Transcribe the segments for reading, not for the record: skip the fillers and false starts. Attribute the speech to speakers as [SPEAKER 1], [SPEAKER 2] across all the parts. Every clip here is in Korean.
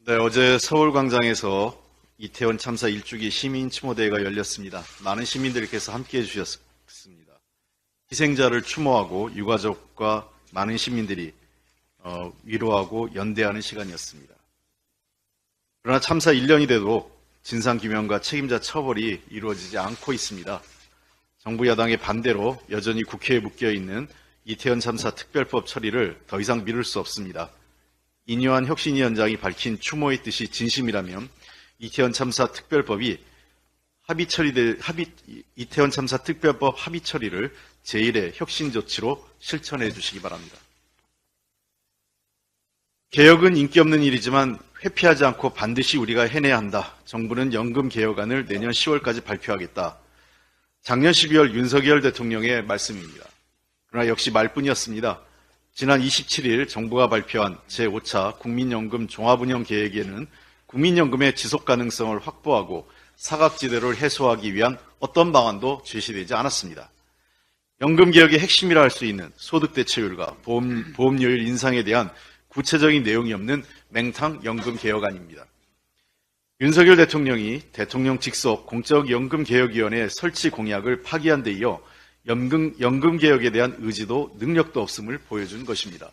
[SPEAKER 1] 네, 어제 서울광장에서 이태원 참사 1주기 시민 추모대회가 열렸습니다. 많은 시민들께서 함께해 주셨습니다. 희생자를 추모하고 유가족과 많은 시민들이 위로하고 연대하는 시간이었습니다. 그러나 참사 1년이 돼도 진상규명과 책임자 처벌이 이루어지지 않고 있습니다. 정부 야당의 반대로 여전히 국회에 묶여있는 이태원 참사 특별법 처리를 더 이상 미룰 수 없습니다. 인요한 혁신위원장이 밝힌 추모의 뜻이 진심이라면 이태원 참사 특별법이 이태원 참사 특별법 합의 처리를 제1의 혁신 조치로 실천해 주시기 바랍니다. 개혁은 인기 없는 일이지만 회피하지 않고 반드시 우리가 해내야 한다. 정부는 연금 개혁안을 내년 10월까지 발표하겠다. 작년 12월 윤석열 대통령의 말씀입니다. 그러나 역시 말뿐이었습니다. 지난 27일 정부가 발표한 제5차 국민연금 종합운영 계획에는 국민연금의 지속 가능성을 확보하고 사각지대를 해소하기 위한 어떤 방안도 제시되지 않았습니다. 연금 개혁의 핵심이라 할 수 있는 소득 대체율과 보험료율 인상에 대한 구체적인 내용이 없는 맹탕 연금 개혁안입니다. 윤석열 대통령이 대통령 직속 공적연금개혁위원회 설치 공약을 파기한 데 이어 연금 개혁에 대한 의지도 능력도 없음을 보여준 것입니다.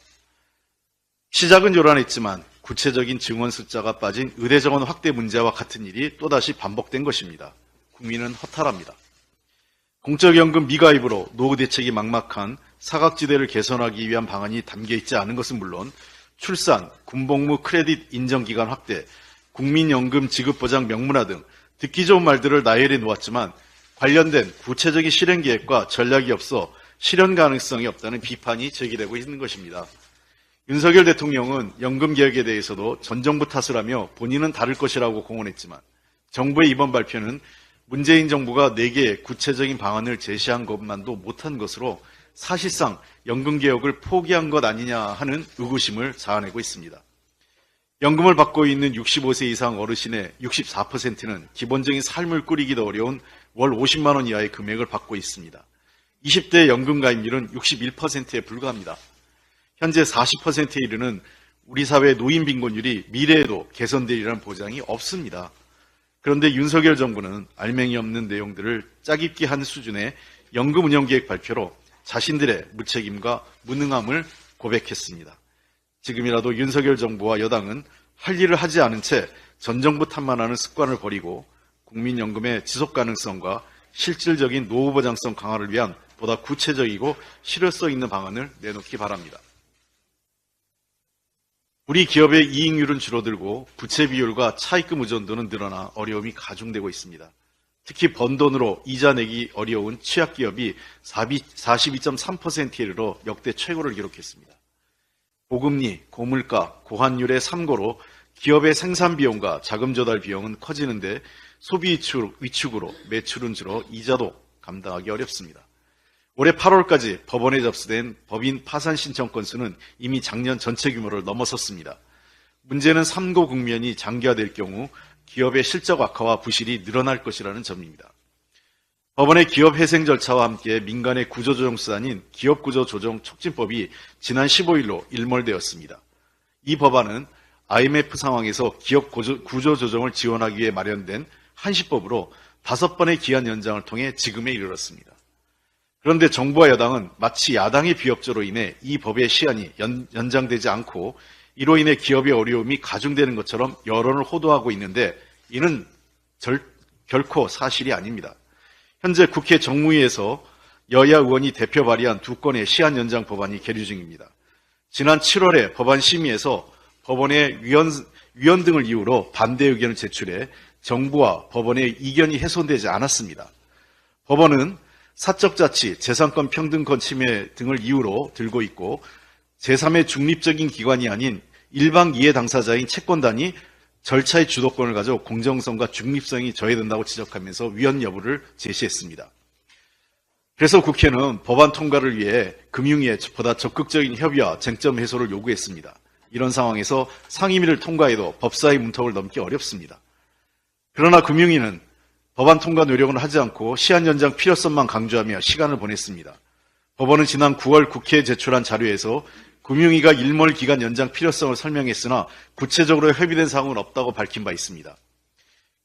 [SPEAKER 1] 시작은 요란했지만 구체적인 증원 숫자가 빠진 의대 정원 확대 문제와 같은 일이 또다시 반복된 것입니다. 국민은 허탈합니다. 공적연금 미가입으로 노후 대책이 막막한 사각지대를 개선하기 위한 방안이 담겨있지 않은 것은 물론 출산, 군복무 크레딧 인정기간 확대, 국민연금 지급보장 명문화 등 듣기 좋은 말들을 나열해 놓았지만 관련된 구체적인 실행 계획과 전략이 없어 실현 가능성이 없다는 비판이 제기되고 있는 것입니다. 윤석열 대통령은 연금 개혁에 대해서도 전 정부 탓을 하며 본인은 다를 것이라고 공언했지만 정부의 이번 발표는 문재인 정부가 4개의 구체적인 방안을 제시한 것만도 못한 것으로 사실상 연금 개혁을 포기한 것 아니냐 하는 의구심을 자아내고 있습니다. 연금을 받고 있는 65세 이상 어르신의 64%는 기본적인 삶을 꾸리기도 어려운 월 50만 원 이하의 금액을 받고 있습니다. 20대 연금 가입률은 61%에 불과합니다. 현재 40%에 이르는 우리 사회의 노인 빈곤율이 미래에도 개선되리라는 보장이 없습니다. 그런데 윤석열 정부는 알맹이 없는 내용들을 짜깁기 한 수준의 연금 운영 계획 발표로 자신들의 무책임과 무능함을 고백했습니다. 지금이라도 윤석열 정부와 여당은 할 일을 하지 않은 채 전 정부 탓만하는 습관을 버리고 국민연금의 지속 가능성과 실질적인 노후 보장성 강화를 위한 보다 구체적이고 실효성 있는 방안을 내놓기 바랍니다. 우리 기업의 이익률은 줄어들고 부채 비율과 차입금 의존도는 늘어나 어려움이 가중되고 있습니다. 특히 번 돈으로 이자 내기 어려운 취약기업이 42.3%에 이르러 역대 최고를 기록했습니다. 고금리, 고물가, 고환율의 3고로 기업의 생산 비용과 자금 조달 비용은 커지는데 소비 위축으로 매출은 줄어 이자도 감당하기 어렵습니다. 올해 8월까지 법원에 접수된 법인 파산 신청 건수는 이미 작년 전체 규모를 넘어섰습니다. 문제는 3고 국면이 장기화될 경우 기업의 실적 악화와 부실이 늘어날 것이라는 점입니다. 법원의 기업 회생 절차와 함께 민간의 구조조정 수단인 기업구조조정촉진법이 지난 15일로 일몰되었습니다. 이 법안은 IMF 상황에서 기업 구조조정을 지원하기 위해 마련된 한시법으로 5번의 기한 연장을 통해 지금에 이르렀습니다. 그런데 정부와 여당은 마치 야당의 비협조로 인해 이 법의 시한이 연장되지 않고 이로 인해 기업의 어려움이 가중되는 것처럼 여론을 호도하고 있는데 이는 결코 사실이 아닙니다. 현재 국회 정무위에서 여야 의원이 대표 발의한 2건의 시한 연장 법안이 계류 중입니다. 지난 7월에 법안 심의에서 법원의 위원 등을 이유로 반대 의견을 제출해 정부와 법원의 이견이 훼손되지 않았습니다. 법원은 사적 자치, 재산권 평등권 침해 등을 이유로 들고 있고 제3의 중립적인 기관이 아닌 일방 이해 당사자인 채권단이 절차의 주도권을 가져 공정성과 중립성이 저해된다고 지적하면서 위헌 여부를 제시했습니다. 그래서 국회는 법안 통과를 위해 금융위에 보다 적극적인 협의와 쟁점 해소를 요구했습니다. 이런 상황에서 상임위를 통과해도 법사위 문턱을 넘기 어렵습니다. 그러나 금융위는 법안 통과 노력은 하지 않고 시한 연장 필요성만 강조하며 시간을 보냈습니다. 법원은 지난 9월 국회에 제출한 자료에서 금융위가 일몰 기간 연장 필요성을 설명했으나 구체적으로 협의된 사항은 없다고 밝힌 바 있습니다.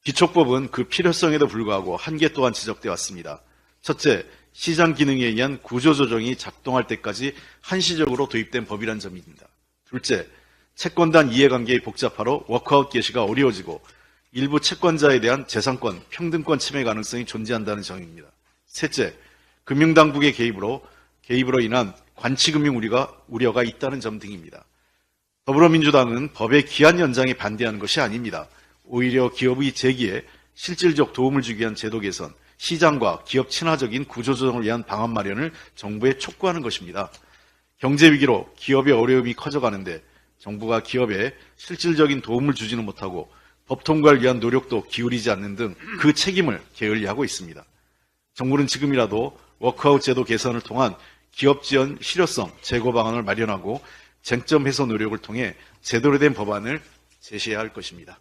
[SPEAKER 1] 기촉법은 그 필요성에도 불구하고 한계 또한 지적되어 왔습니다. 첫째, 시장 기능에 의한 구조조정이 작동할 때까지 한시적으로 도입된 법이란 점입니다. 둘째, 채권단 이해관계의 복잡화로 워크아웃 개시가 어려워지고 일부 채권자에 대한 재산권, 평등권 침해 가능성이 존재한다는 점입니다. 셋째, 금융당국의 개입으로 인한 관치금융 우려가 있다는 점 등입니다. 더불어민주당은 법의 기한 연장에 반대하는 것이 아닙니다. 오히려 기업의 재기에 실질적 도움을 주기 위한 제도 개선, 시장과 기업 친화적인 구조조정을 위한 방안 마련을 정부에 촉구하는 것입니다. 경제위기로 기업의 어려움이 커져가는데 정부가 기업에 실질적인 도움을 주지는 못하고 법 통과를 위한 노력도 기울이지 않는 등 그 책임을 게을리하고 있습니다. 정부는 지금이라도 워크아웃 제도 개선을 통한 기업 지원 실효성 제고 방안을 마련하고 쟁점 해소 노력을 통해 제대로 된 법안을 제시해야 할 것입니다.